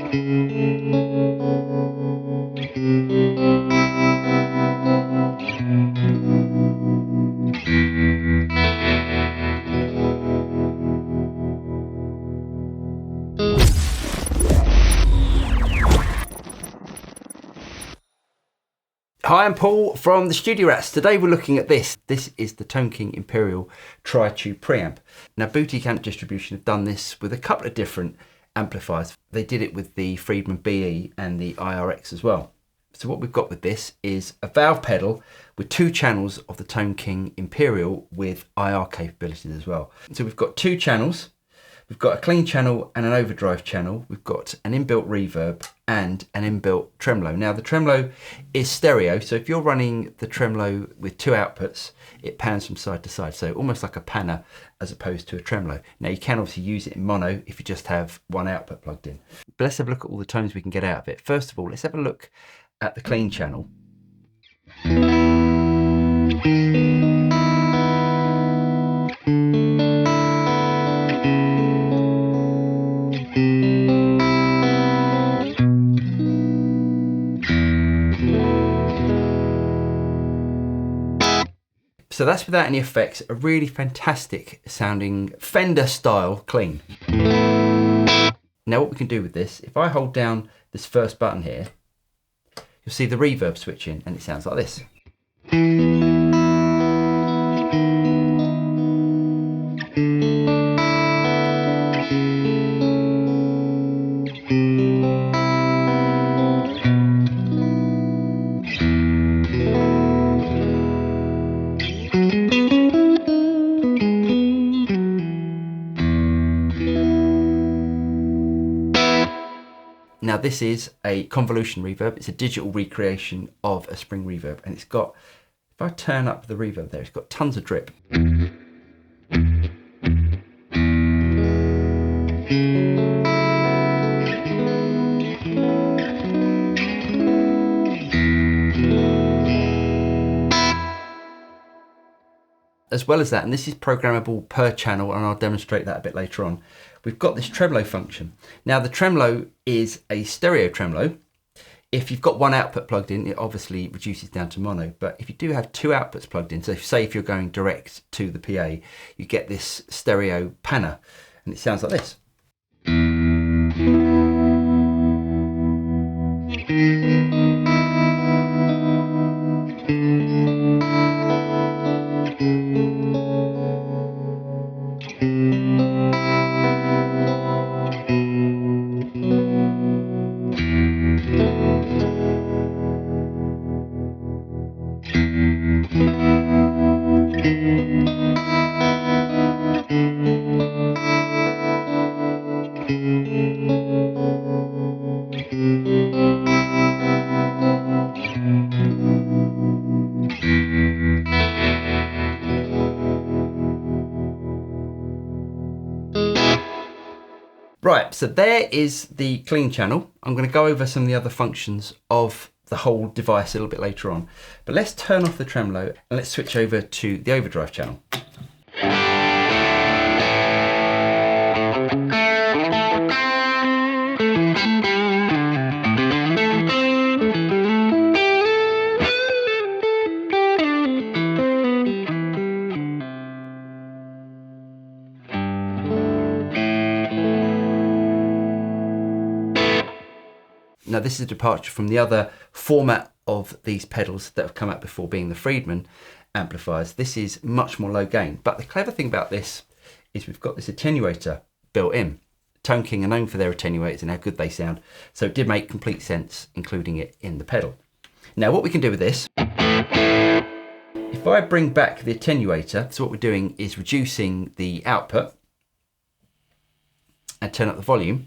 Hi, I'm Paul from the Studio Rats. Today we're looking at this. This is the Toneking Imperial Tri Tube Preamp. Now, Boutique Amp Distribution have done this with a couple of different amplifiers. They did it with the Friedman BE and the IRX as well. So what we've got with this is a valve pedal with two channels of the Toneking Imperial with IR capabilities as well. So we've got two channels. We've got a clean channel and an overdrive channel. We've got an inbuilt reverb and an inbuilt tremolo. Now the tremolo is stereo, so if you're running the tremolo with two outputs, it pans from side to side, so almost like a panner as opposed to a tremolo. Now you can obviously use it in mono if you just have one output plugged in. But let's have a look at all the tones we can get out of it. First of all, let's have a look at the clean channel. So that's without any effects, a really fantastic sounding Fender style clean. Now what we can do with this, if I hold down this first button here, you'll see the reverb switch in and it sounds like this. Now this is a convolution reverb. It's a digital recreation of a spring reverb, and it's got, if I turn up the reverb there, it's got tons of drip. As well as that, and this is programmable per channel, and I'll demonstrate that a bit later on, we've got this tremolo function. Now the tremolo is a stereo tremolo. If you've got one output plugged in, it obviously reduces down to mono, but if you do have two outputs plugged in, so say if you're going direct to the PA, you get this stereo panner, and it sounds like this. Right, so there is the clean channel. I'm going to go over some of the other functions of the whole device a little bit later on. But let's turn off the tremolo and let's switch over to the overdrive channel. Now this is a departure from the other format of these pedals that have come out before, being the Friedman amplifiers. This is much more low gain, but the clever thing about this is we've got this attenuator built in. Toneking are known for their attenuators and how good they sound, so it did make complete sense including it in the pedal. Now what we can do with this, if I bring back the attenuator, so what we're doing is reducing the output and turn up the volume.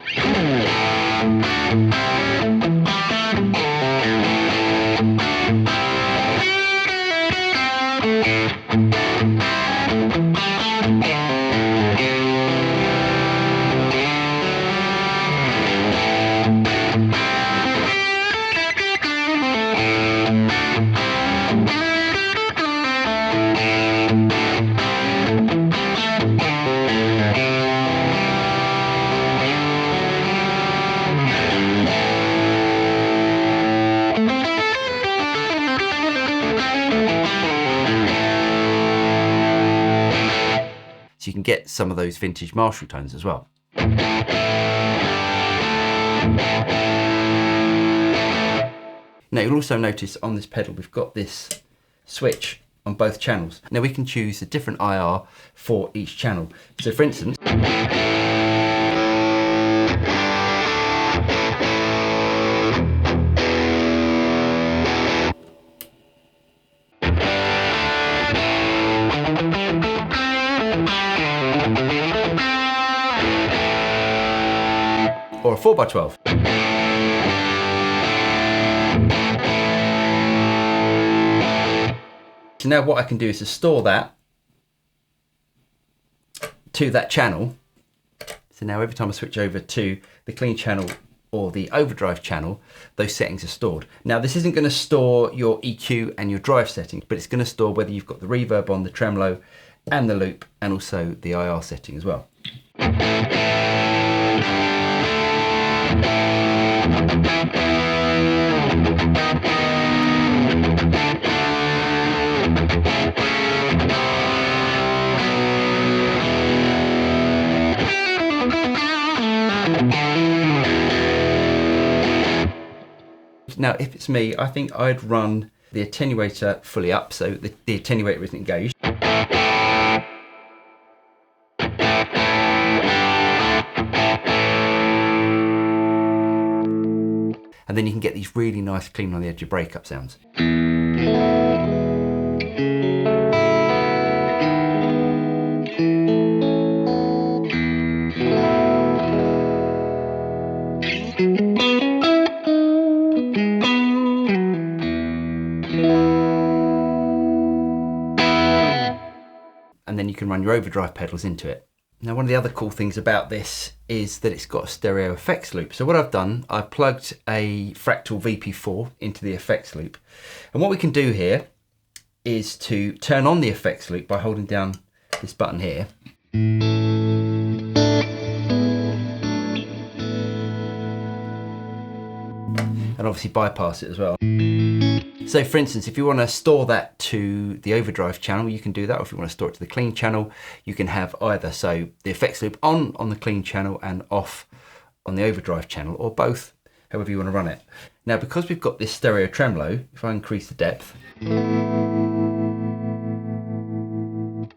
get some of those vintage Marshall tones as well. Now you'll also notice on this pedal we've got this switch on both channels. Now we can choose a different IR for each channel. So for instance, or a 4x12. So now what I can do is to store that to that channel. So now every time I switch over to the clean channel or the overdrive channel, those settings are stored. Now this isn't going to store your EQ and your drive settings, but it's going to store whether you've got the reverb on, the tremolo and the loop, and also the IR setting as well. Now, if it's me, I think I'd run the attenuator fully up, so the attenuator isn't engaged. And then you can get these really nice clean on the edge of breakup sounds. And then you can run your overdrive pedals into it. Now, one of the other cool things about this is that it's got a stereo effects loop. So what I've done, I've plugged a Fractal VP4 into the effects loop. And what we can do here is to turn on the effects loop by holding down this button here. And obviously bypass it as well. So for instance, if you want to store that to the overdrive channel, you can do that. Or if you want to store it to the clean channel, you can have either. So the effects loop on the clean channel and off on the overdrive channel, or both, however you want to run it. Now, because we've got this stereo tremolo, if I increase the depth,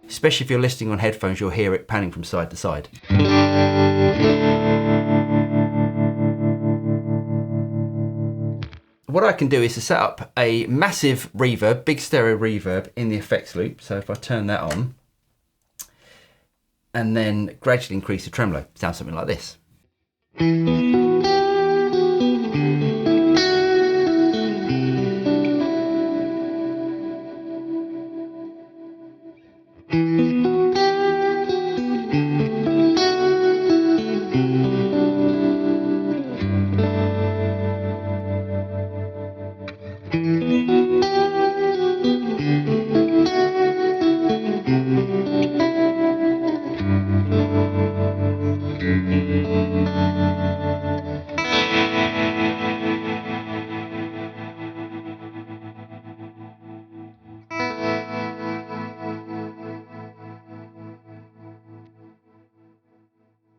especially if you're listening on headphones, you'll hear it panning from side to side. What I can do is to set up a massive reverb, big stereo reverb in the effects loop. So if I turn that on and then gradually increase the tremolo, it sounds something like this.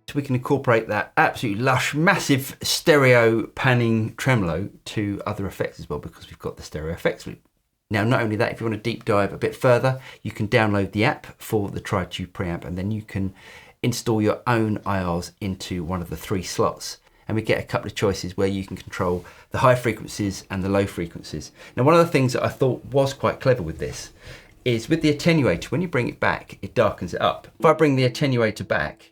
So we can incorporate that absolutely lush, massive stereo panning tremolo to other effects as well, because we've got the stereo effects loop. Now, not only that, if you want to deep dive a bit further, you can download the app for the Tri Tube Preamp, and then you can install your own IRs into one of the 3 slots. And we get a couple of choices where you can control the high frequencies and the low frequencies. Now, one of the things that I thought was quite clever with this is with the attenuator, when you bring it back, it darkens it up. If I bring the attenuator back,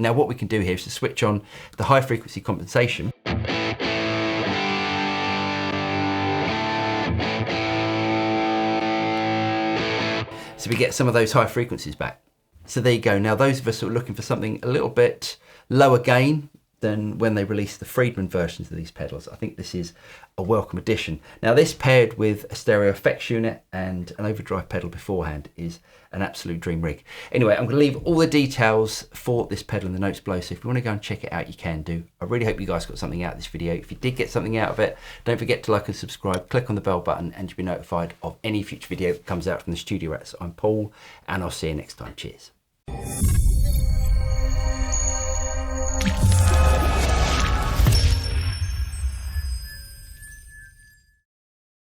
now what we can do here is to switch on the high frequency compensation. So we get some of those high frequencies back. So there you go. Now those of us who are looking for something a little bit lower gain, than when they released the Friedman versions of these pedals. I think this is a welcome addition. Now this paired with a stereo effects unit and an overdrive pedal beforehand is an absolute dream rig. Anyway, I'm going to leave all the details for this pedal in the notes below, so if you want to go and check it out, you can do. I really hope you guys got something out of this video. If you did get something out of it, don't forget to like and subscribe, click on the bell button, and you'll be notified of any future video that comes out from the Studio Rats. I'm Paul, and I'll see you next time. Cheers.